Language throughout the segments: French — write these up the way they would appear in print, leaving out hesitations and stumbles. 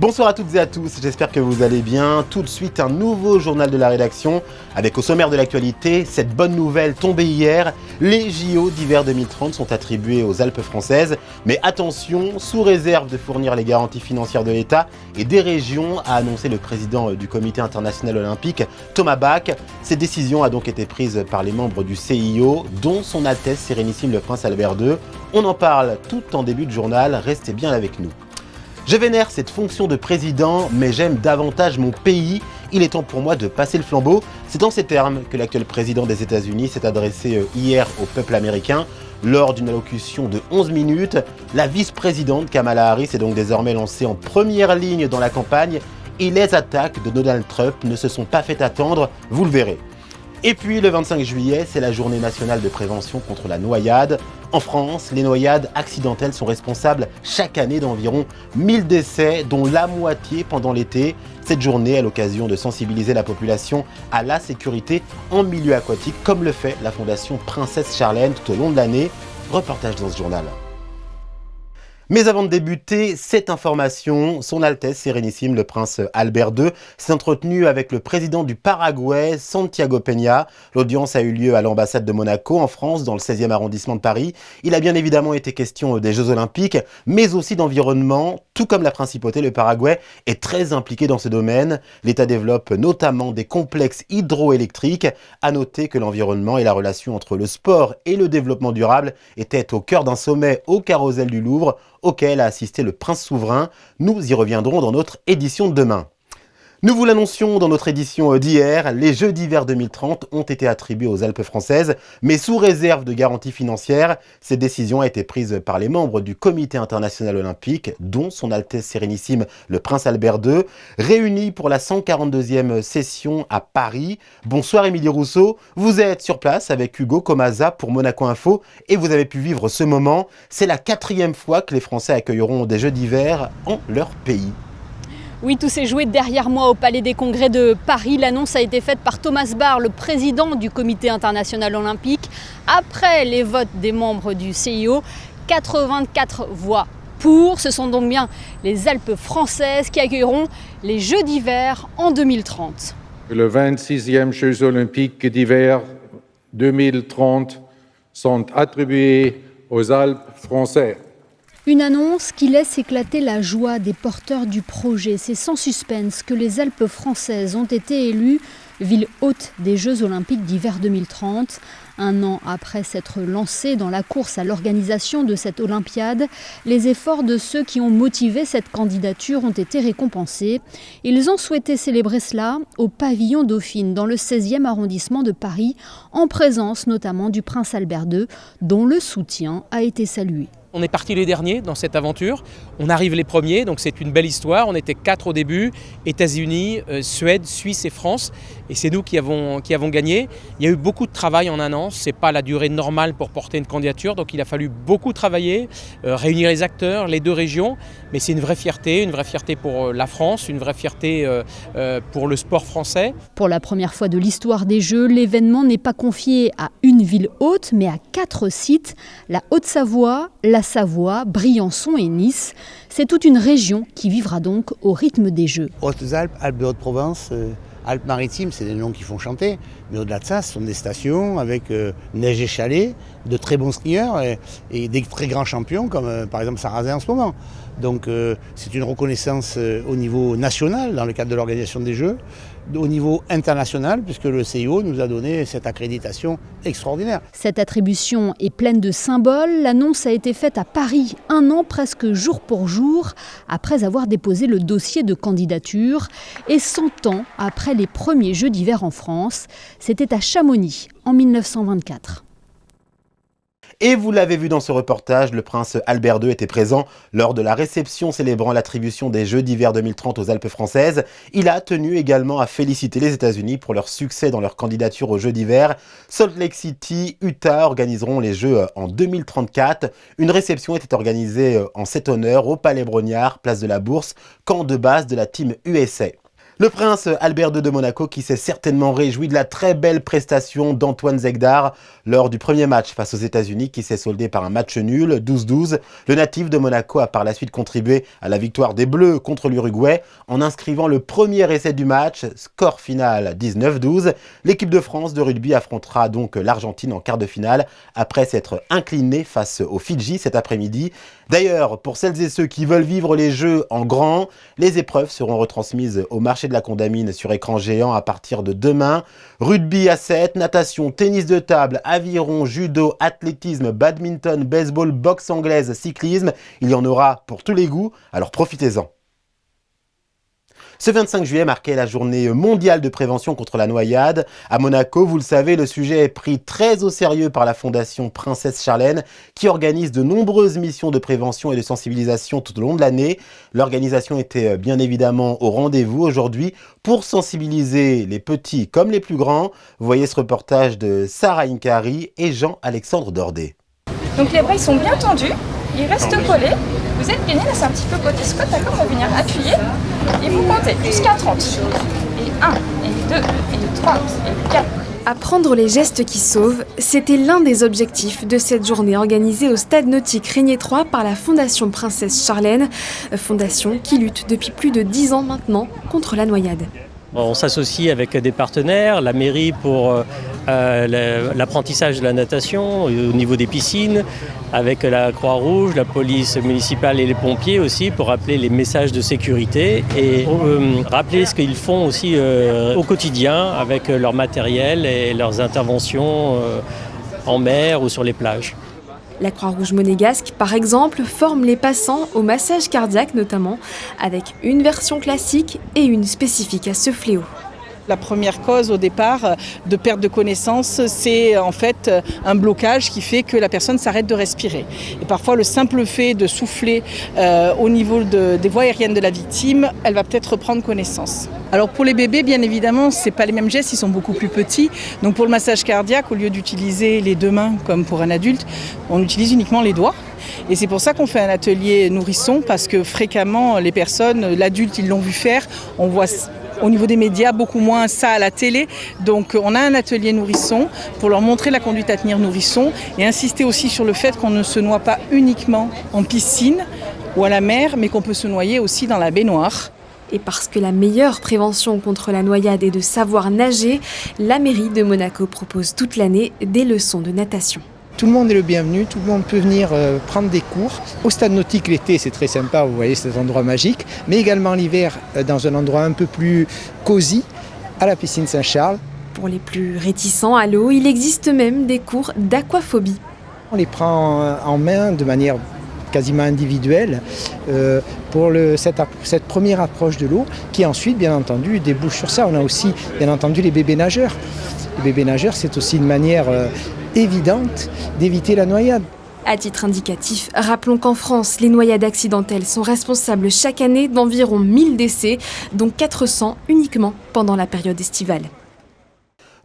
Bonsoir à toutes et à tous, j'espère que vous allez bien. Tout de suite, un nouveau journal de la rédaction avec au sommaire de l'actualité, cette bonne nouvelle tombée hier. Les JO d'hiver 2030 sont attribués aux Alpes françaises. Mais attention, sous réserve de fournir les garanties financières de l'État et des régions, a annoncé le président du Comité international olympique, Thomas Bach. Cette décision a donc été prise par les membres du CIO, dont son Altesse Sérénissime le Prince Albert II. On en parle tout en début de journal, restez bien avec nous. Je vénère cette fonction de président, mais j'aime davantage mon pays. Il est temps pour moi de passer le flambeau. C'est dans ces termes que l'actuel président des États-Unis s'est adressé hier au peuple américain. Lors d'une allocution de 11 minutes, la vice-présidente Kamala Harris est donc désormais lancée en première ligne dans la campagne et les attaques de Donald Trump ne se sont pas fait attendre, vous le verrez. Et puis le 25 juillet, c'est la journée nationale de prévention contre la noyade. En France, les noyades accidentelles sont responsables chaque année d'environ 1000 décès, dont la moitié pendant l'été. Cette journée est l'occasion de sensibiliser la population à la sécurité en milieu aquatique, comme le fait la Fondation Princesse Charlène tout au long de l'année. Reportage dans ce journal. Mais avant de débuter, cette information, son Altesse Sérénissime, le Prince Albert II, s'est entretenu avec le président du Paraguay, Santiago Peña. L'audience a eu lieu à l'ambassade de Monaco, en France, dans le 16e arrondissement de Paris. Il a bien évidemment été question des Jeux Olympiques, mais aussi d'environnement. Tout comme la principauté, le Paraguay est très impliqué dans ce domaine. L'État développe notamment des complexes hydroélectriques. À noter que l'environnement et la relation entre le sport et le développement durable étaient au cœur d'un sommet au Carrousel du Louvre, auquel a assisté le prince souverain. Nous y reviendrons dans notre édition de demain. Nous vous l'annoncions dans notre édition d'hier, les Jeux d'hiver 2030 ont été attribués aux Alpes françaises, mais sous réserve de garanties financières. Cette décision a été prise par les membres du Comité international olympique, dont son Altesse Sérénissime le Prince Albert II, réunis pour la 142e session à Paris. Bonsoir Émilie Rousseau, vous êtes sur place avec Hugo Comaza pour Monaco Info et vous avez pu vivre ce moment. C'est la 4e fois que les Français accueilleront des Jeux d'hiver en leur pays. Oui, tout s'est joué derrière moi au Palais des Congrès de Paris. L'annonce a été faite par Thomas Bach, le président du Comité international olympique. Après les votes des membres du CIO, 84 voix pour. Ce sont donc bien les Alpes françaises qui accueilleront les Jeux d'hiver en 2030. Le 26e Jeux olympiques d'hiver 2030 sont attribués aux Alpes françaises. Une annonce qui laisse éclater la joie des porteurs du projet. C'est sans suspense que les Alpes françaises ont été élues ville hôte des Jeux olympiques d'hiver 2030. Un an après s'être lancés dans la course à l'organisation de cette Olympiade, les efforts de ceux qui ont motivé cette candidature ont été récompensés. Ils ont souhaité célébrer cela au pavillon Dauphine, dans le 16e arrondissement de Paris, en présence notamment du prince Albert II, dont le soutien a été salué. On est parti les derniers dans cette aventure, on arrive les premiers, donc c'est une belle histoire. On était 4 au début, États-Unis, Suède, Suisse et France, et c'est nous qui avons gagné. Il y a eu beaucoup de travail en un an, ce n'est pas la durée normale pour porter une candidature, donc il a fallu beaucoup travailler, réunir les acteurs, les deux régions, mais c'est une vraie fierté pour la France, une vraie fierté pour le sport français. Pour la première fois de l'histoire des Jeux, l'événement n'est pas confié à une ville haute, mais à 4 sites, la Haute-Savoie, la Savoie, Briançon et Nice. C'est toute une région qui vivra donc au rythme des Jeux. Hautes-Alpes, Alpes de Haute-Provence, Alpes-Maritimes, c'est des noms qui font chanter. Mais au-delà de ça, ce sont des stations avec neige et chalet, de très bons skieurs et des très grands champions comme par exemple Sarrazin en ce moment. Donc c'est une reconnaissance au niveau national dans le cadre de l'organisation des Jeux, au niveau international puisque le CIO nous a donné cette accréditation extraordinaire. Cette attribution est pleine de symboles. L'annonce a été faite à Paris, un an presque jour pour jour après avoir déposé le dossier de candidature et 100 ans après les premiers Jeux d'hiver en France. C'était à Chamonix en 1924. Et vous l'avez vu dans ce reportage, le prince Albert II était présent lors de la réception célébrant l'attribution des Jeux d'hiver 2030 aux Alpes françaises. Il a tenu également à féliciter les États-Unis pour leur succès dans leur candidature aux Jeux d'hiver. Salt Lake City, Utah organiseront les Jeux en 2034. Une réception était organisée en cet honneur au Palais Brongniart, place de la Bourse, camp de base de la Team USA. Le prince Albert II de Monaco qui s'est certainement réjoui de la très belle prestation d'Antoine Zegdar lors du premier match face aux États-Unis qui s'est soldé par un match nul, 12-12. Le natif de Monaco a par la suite contribué à la victoire des Bleus contre l'Uruguay en inscrivant le premier essai du match, score final 19-12. L'équipe de France de rugby affrontera donc l'Argentine en quart de finale après s'être inclinée face aux Fidji cet après-midi. D'ailleurs, pour celles et ceux qui veulent vivre les Jeux en grand, les épreuves seront retransmises au marché de la Condamine sur écran géant à partir de demain. Rugby à 7, natation, tennis de table, aviron, judo, athlétisme, badminton, baseball, boxe anglaise, cyclisme. Il y en aura pour tous les goûts, alors profitez-en. Ce 25 juillet marquait la journée mondiale de prévention contre la noyade. À Monaco, vous le savez, le sujet est pris très au sérieux par la Fondation Princesse Charlène qui organise de nombreuses missions de prévention et de sensibilisation tout au long de l'année. L'organisation était bien évidemment au rendez-vous aujourd'hui pour sensibiliser les petits comme les plus grands. Voyez ce reportage de Sarah Inkari et Jean-Alexandre Dordet. Donc les bras ils sont bien tendus, ils restent collés. Vous êtes gainé, là c'est un petit peu côté squat, d'accord? On va venir appuyer et vous comptez jusqu'à 30. Et 1, et 2, et 3, et 4. Apprendre les gestes qui sauvent, c'était l'un des objectifs de cette journée organisée au stade nautique Régnier 3 par la Fondation Princesse Charlène, fondation qui lutte depuis plus de 10 ans maintenant contre la noyade. On s'associe avec des partenaires, la mairie pour l'apprentissage de la natation au niveau des piscines, avec la Croix-Rouge, la police municipale et les pompiers aussi pour rappeler les messages de sécurité et rappeler ce qu'ils font aussi au quotidien avec leur matériel et leurs interventions en mer ou sur les plages. La Croix-Rouge monégasque, par exemple, forme les passants au massage cardiaque notamment, avec une version classique et une spécifique à ce fléau. La première cause au départ de perte de connaissance, c'est en fait un blocage qui fait que la personne s'arrête de respirer. Et parfois le simple fait de souffler au niveau des voies aériennes de la victime, elle va peut-être reprendre connaissance. Alors pour les bébés, bien évidemment, ce n'est pas les mêmes gestes, ils sont beaucoup plus petits. Donc pour le massage cardiaque, au lieu d'utiliser les deux mains comme pour un adulte, on utilise uniquement les doigts. Et c'est pour ça qu'on fait un atelier nourrisson, parce que fréquemment, les personnes, l'adulte, ils l'ont vu faire, on voit au niveau des médias, beaucoup moins ça à la télé. Donc on a un atelier nourrisson pour leur montrer la conduite à tenir nourrisson et insister aussi sur le fait qu'on ne se noie pas uniquement en piscine ou à la mer, mais qu'on peut se noyer aussi dans la baignoire. Et parce que la meilleure prévention contre la noyade est de savoir nager, la mairie de Monaco propose toute l'année des leçons de natation. Tout le monde est le bienvenu, tout le monde peut venir prendre des cours. Au stade nautique l'été, c'est très sympa, vous voyez cet endroit magique, mais également l'hiver dans un endroit un peu plus cosy, à la piscine Saint-Charles. Pour les plus réticents à l'eau, il existe même des cours d'aquaphobie. On les prend en main de manière quasiment individuelle pour cette première approche de l'eau qui ensuite, bien entendu, débouche sur ça. On a aussi, bien entendu, les bébés nageurs. Les bébés nageurs, c'est aussi une manière évidente d'éviter la noyade. À titre indicatif, rappelons qu'en France, les noyades accidentelles sont responsables chaque année d'environ 1000 décès, dont 400 uniquement pendant la période estivale.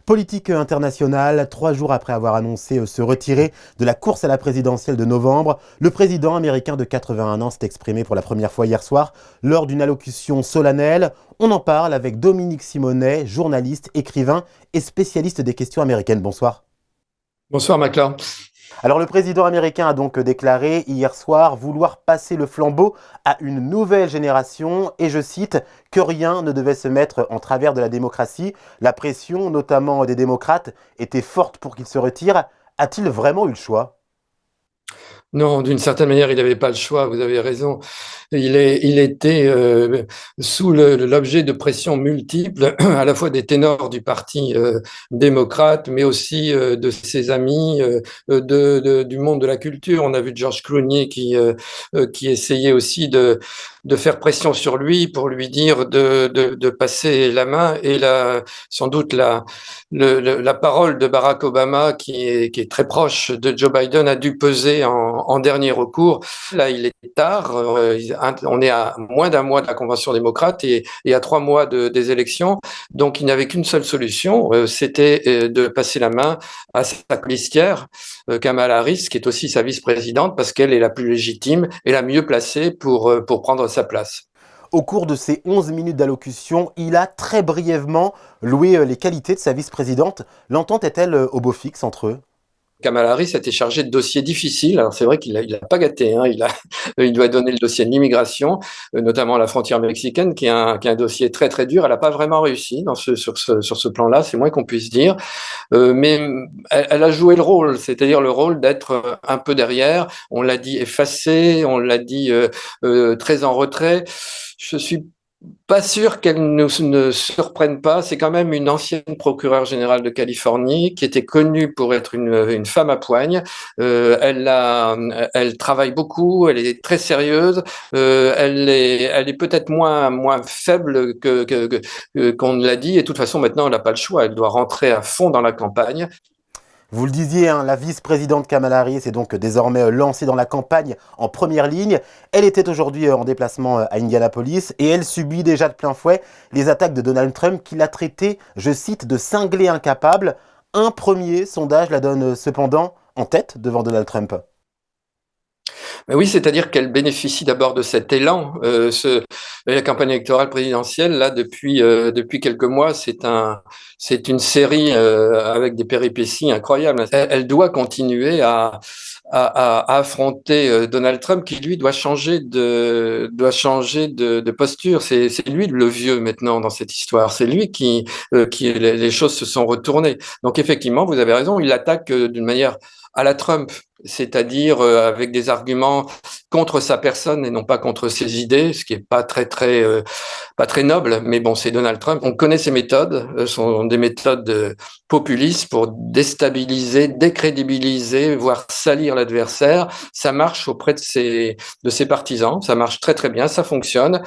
Politique internationale, 3 jours après avoir annoncé se retirer de la course à la présidentielle de novembre, le président américain de 81 ans s'est exprimé pour la première fois hier soir lors d'une allocution solennelle. On en parle avec Dominique Simonet, journaliste, écrivain et spécialiste des questions américaines. Bonsoir. Bonsoir Macla. Alors le président américain a donc déclaré hier soir vouloir passer le flambeau à une nouvelle génération et je cite que rien ne devait se mettre en travers de la démocratie. La pression, notamment des démocrates, était forte pour qu'il se retire. A-t-il vraiment eu le choix ? Non, d'une certaine manière, il n'avait pas le choix, vous avez raison. Il était sous l'objet de pressions multiples, à la fois des ténors du parti démocrate, mais aussi de ses amis, du monde de la culture. On a vu George Clooney qui essayait aussi de faire pression sur lui pour lui dire de passer la main. Et sans doute la parole de Barack Obama, qui est très proche de Joe Biden, a dû peser en dernier recours. Là, il est tard. On est à moins d'un mois de la convention démocrate et à 3 mois des élections. Donc, il n'avait qu'une seule solution, c'était de passer la main à sa colistière, Kamala Harris, qui est aussi sa vice-présidente, parce qu'elle est la plus légitime et la mieux placée pour prendre sa place. Au cours de ses 11 minutes d'allocution, il a très brièvement loué les qualités de sa vice-présidente. L'entente est-elle au beau fixe entre eux ? Kamala Harris a été chargé de dossiers difficiles. Alors c'est vrai qu'il a pas gâté, hein. Il doit donner le dossier de l'immigration, notamment la frontière mexicaine, qui est un dossier très très dur. Elle n'a pas vraiment réussi sur ce plan-là, c'est moins qu'on puisse dire. Mais elle a joué le rôle, c'est-à-dire le rôle d'être un peu derrière. On l'a dit effacée, on l'a dit très en retrait. Je suis pas sûr qu'elle ne surprenne pas. C'est quand même une ancienne procureure générale de Californie qui était connue pour être une femme à poigne. Elle travaille beaucoup, elle est très sérieuse. Elle est peut-être moins faible qu'on ne l'a dit. Et de toute façon, maintenant, elle n'a pas le choix. Elle doit rentrer à fond dans la campagne. Vous le disiez, hein, la vice-présidente Kamala Harris est donc désormais lancée dans la campagne en première ligne. Elle était aujourd'hui en déplacement à Indianapolis et elle subit déjà de plein fouet les attaques de Donald Trump qui l'a traité, je cite, de cinglé incapable. Un premier sondage la donne cependant en tête devant Donald Trump. Mais oui, c'est-à-dire qu'elle bénéficie d'abord de cet élan. La campagne électorale présidentielle, là, depuis quelques mois, c'est une série avec des péripéties incroyables. Elle doit continuer à affronter Donald Trump, qui lui doit changer de posture. C'est lui le vieux maintenant dans cette histoire. C'est lui qui les choses se sont retournées. Donc effectivement, vous avez raison. Il attaque d'une manière à la Trump, c'est-à-dire avec des arguments contre sa personne et non pas contre ses idées, ce qui est pas très noble, mais bon, c'est Donald Trump. On connaît ses méthodes, sont des méthodes populistes pour déstabiliser, décrédibiliser, voire salir l'adversaire. Ça marche auprès de ses partisans, ça marche très très bien, ça fonctionne.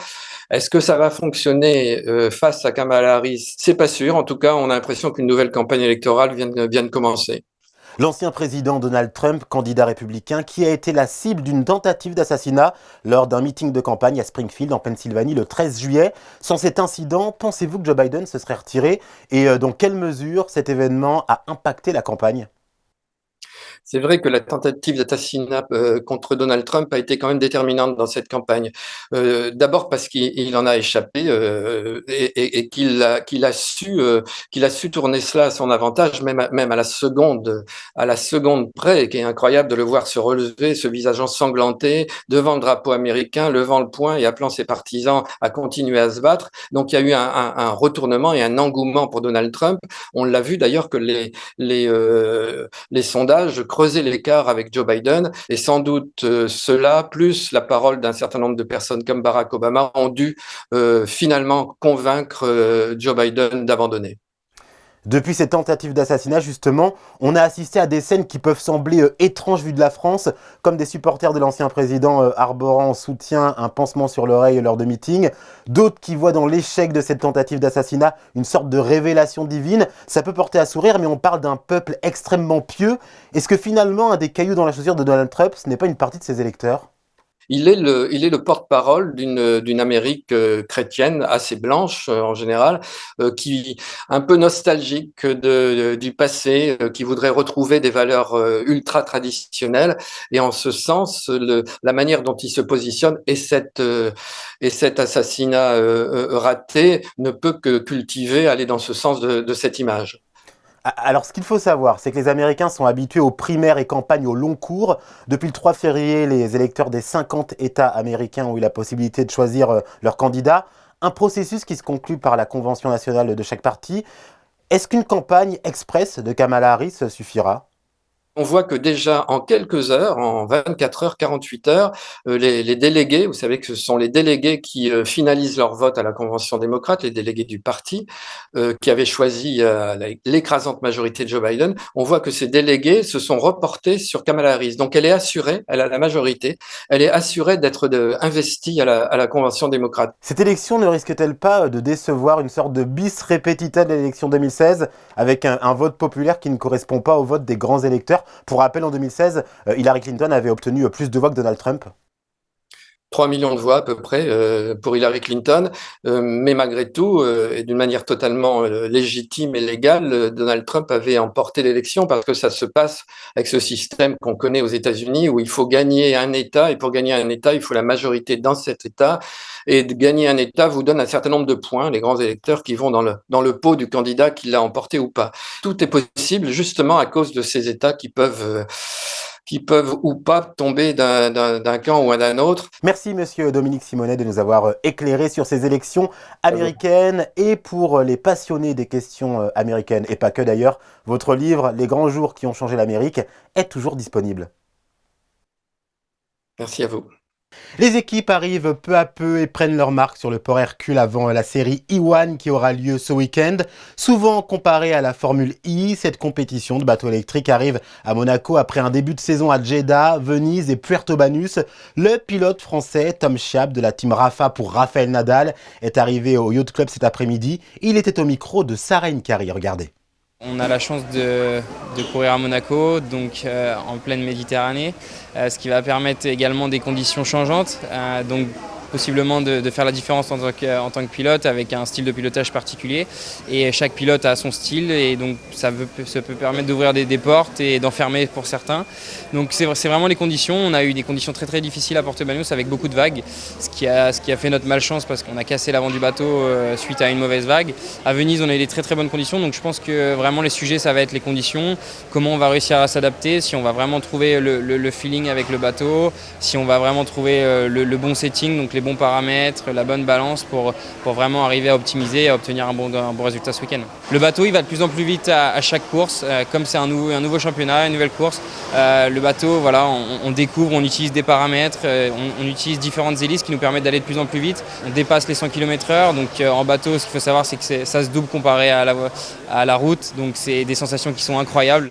Est-ce que ça va fonctionner face à Kamala Harris? C'est pas sûr. En tout cas, on a l'impression qu'une nouvelle campagne électorale vient de commencer. L'ancien président Donald Trump, candidat républicain, qui a été la cible d'une tentative d'assassinat lors d'un meeting de campagne à Springfield, en Pennsylvanie, le 13 juillet. Sans cet incident, pensez-vous que Joe Biden se serait retiré? Et dans quelle mesure cet événement a impacté la campagne? C'est vrai que la tentative d'assassinat contre Donald Trump a été quand même déterminante dans cette campagne. D'abord parce qu'il en a échappé et qu'il a su tourner cela à son avantage, même à la seconde près, qui est incroyable de le voir se relever, ce visage ensanglanté devant le drapeau américain, levant le poing et appelant ses partisans à continuer à se battre. Donc il y a eu un retournement et un engouement pour Donald Trump. On l'a vu d'ailleurs que les sondages creuser l'écart avec Joe Biden et sans doute cela, plus la parole d'un certain nombre de personnes comme Barack Obama ont dû finalement convaincre Joe Biden d'abandonner. Depuis ces tentatives d'assassinat, justement, on a assisté à des scènes qui peuvent sembler étranges vues de la France, comme des supporters de l'ancien président arborant en soutien un pansement sur l'oreille lors de meetings, d'autres qui voient dans l'échec de cette tentative d'assassinat une sorte de révélation divine. Ça peut porter à sourire, mais on parle d'un peuple extrêmement pieux. Est-ce que finalement, un des cailloux dans la chaussure de Donald Trump, ce n'est pas une partie de ses électeurs ? Il est le porte-parole d'une Amérique chrétienne assez blanche en général, qui un peu nostalgique du passé, qui voudrait retrouver des valeurs ultra traditionnelles. Et en ce sens, la manière dont il se positionne et cet assassinat raté ne peut que cultiver, aller dans ce sens de cette image. Alors, ce qu'il faut savoir, c'est que les Américains sont habitués aux primaires et campagnes au long cours. Depuis le 3 février, les électeurs des 50 États américains ont eu la possibilité de choisir leur candidat. Un processus qui se conclut par la convention nationale de chaque parti. Est-ce qu'une campagne express de Kamala Harris suffira ? On voit que déjà en quelques heures, en 24 heures, 48 heures, les délégués, vous savez que ce sont les délégués qui finalisent leur vote à la Convention démocrate, les délégués du parti, qui avaient choisi l'écrasante majorité de Joe Biden, on voit que ces délégués se sont reportés sur Kamala Harris. Donc elle est assurée, elle a la majorité, elle est assurée d'être investie à la Convention démocrate. Cette élection ne risque-t-elle pas de décevoir une sorte de bis repetita de l'élection 2016 avec un vote populaire qui ne correspond pas au vote des grands électeurs ? Pour rappel, en 2016, Hillary Clinton avait obtenu plus de voix que Donald Trump. 3 millions de voix à peu près pour Hillary Clinton, mais malgré tout, et d'une manière totalement légitime et légale, Donald Trump avait emporté l'élection parce que ça se passe avec ce système qu'on connaît aux États-Unis où il faut gagner un État, et pour gagner un État, il faut la majorité dans cet État, et de gagner un État vous donne un certain nombre de points, les grands électeurs qui vont dans le pot du candidat qui l'a emporté ou pas. Tout est possible justement à cause de ces États qui peuvent ou pas tomber d'un camp ou d'un autre. Merci Monsieur Dominique Simonet de nous avoir éclairé sur ces élections américaines. Et pour les passionnés des questions américaines, et pas que d'ailleurs, votre livre « Les grands jours qui ont changé l'Amérique » est toujours disponible. Merci à vous. Les équipes arrivent peu à peu et prennent leur marque sur le port Hercule avant la série E1 qui aura lieu ce week-end. Souvent comparée à la Formule E, cette compétition de bateaux électriques arrive à Monaco après un début de saison à Jeddah, Venise et Puerto Banús. Le pilote français Tom Schaap de la team Rafa pour Rafael Nadal est arrivé au Yacht Club cet après-midi. Il était au micro de Sarah Hinkari. Regardez. On a la chance de courir à Monaco, donc en pleine Méditerranée, ce qui va permettre également des conditions changeantes, donc possiblement de faire la différence en tant que pilote avec un style de pilotage particulier. Et chaque pilote a son style et donc ça peut permettre d'ouvrir des portes et d'enfermer pour certains. Donc c'est vraiment les conditions. On a eu des conditions très très difficiles à Porto Banús avec beaucoup de vagues, ce qui a fait notre malchance parce qu'on a cassé l'avant du bateau suite à une mauvaise vague. À Venise, on a eu des très très bonnes conditions, donc je pense que vraiment les sujets ça va être les conditions, comment on va réussir à s'adapter, si on va vraiment trouver le feeling avec le bateau, si on va vraiment trouver le bon setting, donc les bons paramètres, la bonne balance pour vraiment arriver à optimiser et à obtenir un bon résultat ce week-end. Le bateau il va de plus en plus vite à chaque course, comme c'est un nouveau championnat, une nouvelle course. Le bateau, voilà, on découvre, on utilise des paramètres, on utilise différentes hélices qui nous permettent d'aller de plus en plus vite. On dépasse les 100 km/h, donc en bateau ce qu'il faut savoir c'est que ça se double comparé à la route, donc c'est des sensations qui sont incroyables.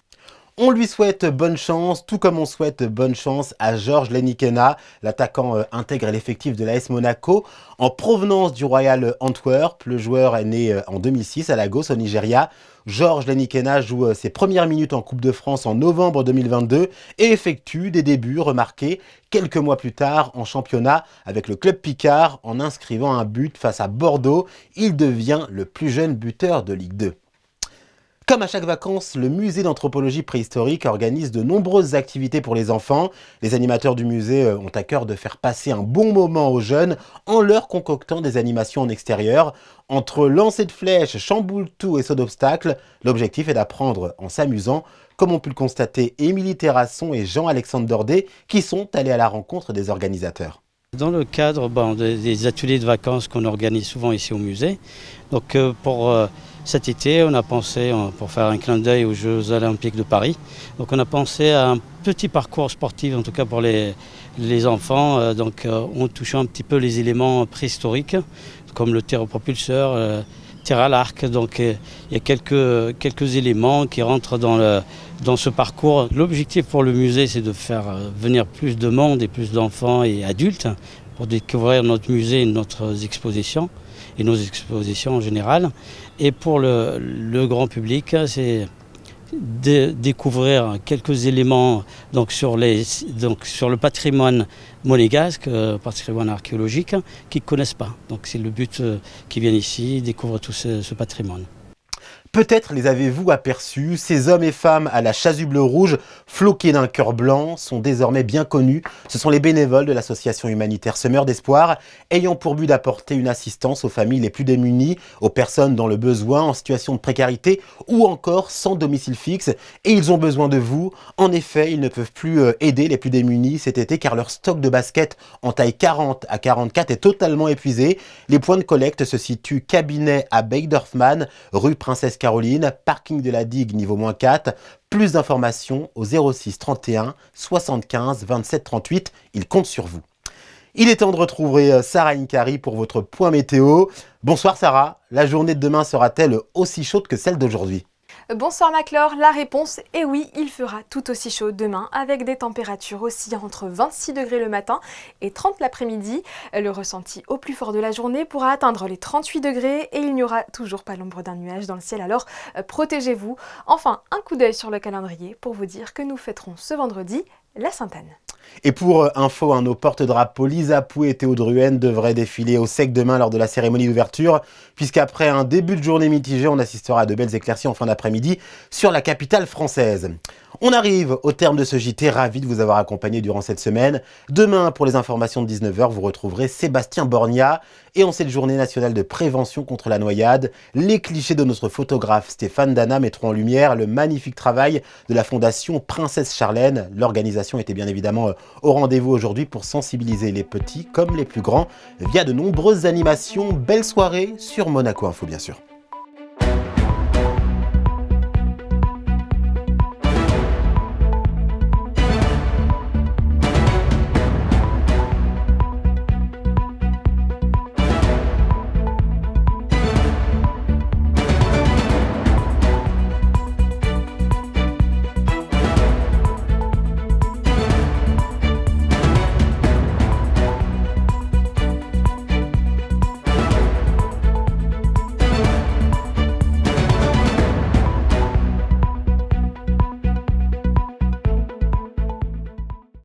On lui souhaite bonne chance, tout comme on souhaite bonne chance à Georges Lenikena. L'attaquant intègre l'effectif de l'AS Monaco. En provenance du Royal Antwerp, le joueur est né en 2006 à Lagos, au Nigeria. Georges Lenikena joue ses premières minutes en Coupe de France en novembre 2022 et effectue des débuts remarqués quelques mois plus tard en championnat avec le club Picard en inscrivant un but face à Bordeaux. Il devient le plus jeune buteur de Ligue 2. Comme à chaque vacances, le musée d'anthropologie préhistorique organise de nombreuses activités pour les enfants. Les animateurs du musée ont à cœur de faire passer un bon moment aux jeunes en leur concoctant des animations en extérieur. Entre lancer de flèches, chamboule-tout et saut d'obstacles, l'objectif est d'apprendre en s'amusant, comme ont pu le constater Émilie Terrasson et Jean-Alexandre Dordet, qui sont allés à la rencontre des organisateurs. Dans le cadre des ateliers de vacances qu'on organise souvent ici au musée, donc pour cet été, on a pensé, pour faire un clin d'œil aux Jeux Olympiques de Paris, donc on a pensé à un petit parcours sportif, en tout cas pour les enfants, en touchant un petit peu les éléments préhistoriques, comme le théropropulseur, tir à l'arc. Donc il y a quelques éléments qui rentrent dans ce parcours. L'objectif pour le musée, c'est de faire venir plus de monde et plus d'enfants et adultes pour découvrir notre musée et notre exposition, et nos expositions en général. Et pour le grand public, c'est de découvrir quelques éléments sur le patrimoine monégasque, patrimoine archéologique, qu'ils ne connaissent pas. Donc c'est le but qu'ils viennent ici, découvrent tout ce patrimoine. Peut-être les avez-vous aperçus, ces hommes et femmes à la chasuble rouge, floqués d'un cœur blanc, sont désormais bien connus. Ce sont les bénévoles de l'association humanitaire Semeurs d'Espoir, ayant pour but d'apporter une assistance aux familles les plus démunies, aux personnes dans le besoin, en situation de précarité ou encore sans domicile fixe. Et ils ont besoin de vous. En effet, ils ne peuvent plus aider les plus démunis cet été car leur stock de baskets en taille 40 à 44 est totalement épuisé. Les points de collecte se situent cabinet à Beidorfman, rue Princesse Caroline, parking de la digue niveau -4. Plus d'informations au 06 31 75 27 38. Ils comptent sur vous. Il est temps de retrouver Sarah Hinkari pour votre point météo. Bonsoir Sarah, la journée de demain sera-t-elle aussi chaude que celle d'aujourd'hui ? Bonsoir Maclore, la réponse est oui, il fera tout aussi chaud demain avec des températures oscillant entre 26 degrés le matin et 30 l'après-midi. Le ressenti au plus fort de la journée pourra atteindre les 38 degrés et il n'y aura toujours pas l'ombre d'un nuage dans le ciel, alors protégez-vous. Enfin, un coup d'œil sur le calendrier pour vous dire que nous fêterons ce vendredi la Sainte-Anne. Et pour info, nos porte-drapeaux Lisa Pouet et Théo Druhen devraient défiler au sec demain lors de la cérémonie d'ouverture, puisqu'après un début de journée mitigé, on assistera à de belles éclaircies en fin d'après-midi sur la capitale française. On arrive au terme de ce JT, ravi de vous avoir accompagné durant cette semaine. Demain, pour les informations de 19h, vous retrouverez Sébastien Borgna. Et en cette journée nationale de prévention contre la noyade, les clichés de notre photographe Stéphane Dana mettront en lumière le magnifique travail de la Fondation Princesse Charlène. L'organisation était bien évidemment au rendez-vous aujourd'hui pour sensibiliser les petits comme les plus grands via de nombreuses animations. Belle soirée sur Monaco Info bien sûr.